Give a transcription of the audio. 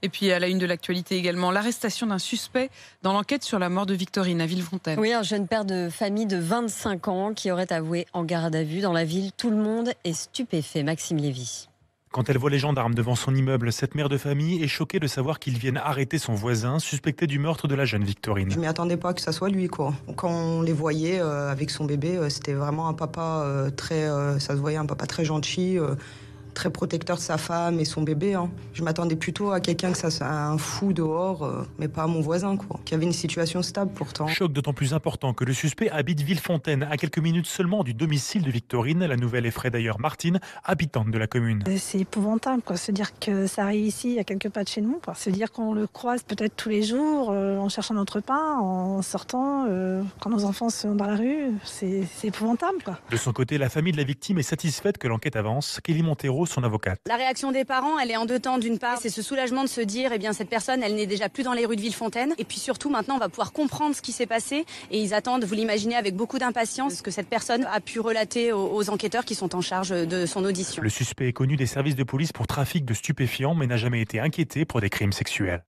Et puis à la une de l'actualité également, l'arrestation d'un suspect dans l'enquête sur la mort de Victorine à Villefontaine. Oui, un jeune père de famille de 25 ans qui aurait avoué en garde à vue dans la ville. Tout le monde est stupéfait. Maxime Lévy. Quand elle voit les gendarmes devant son immeuble, cette mère de famille est choquée de savoir qu'ils viennent arrêter son voisin, suspecté du meurtre de la jeune Victorine. Je m'y attendais pas que ça soit lui, quoi. Quand on les voyait avec son bébé, c'était vraiment un papa ça se voyait, un papa très gentil, très protecteur de sa femme et son bébé. Je m'attendais plutôt à quelqu'un que ça soit un fou dehors, mais pas à mon voisin, quoi. Qui avait une situation stable pourtant. Choc d'autant plus important que le suspect habite Villefontaine, à quelques minutes seulement du domicile de Victorine. La nouvelle effraie d'ailleurs Martine, habitante de la commune. C'est épouvantable, quoi. Se dire que ça arrive ici, à quelques pas de chez nous, quoi. Se dire qu'on le croise peut-être tous les jours, en cherchant notre pain, en sortant, quand nos enfants sont dans la rue, c'est épouvantable, quoi. De son côté, la famille de la victime est satisfaite que l'enquête avance. Kelly Montero, son avocate. La réaction des parents, elle est en deux temps. D'une part, c'est ce soulagement de se dire, cette personne, elle n'est déjà plus dans les rues de Villefontaine. Et puis surtout, maintenant, on va pouvoir comprendre ce qui s'est passé. Et ils attendent, vous l'imaginez, avec beaucoup d'impatience, ce que cette personne a pu relater aux enquêteurs qui sont en charge de son audition. Le suspect est connu des services de police pour trafic de stupéfiants, mais n'a jamais été inquiété pour des crimes sexuels.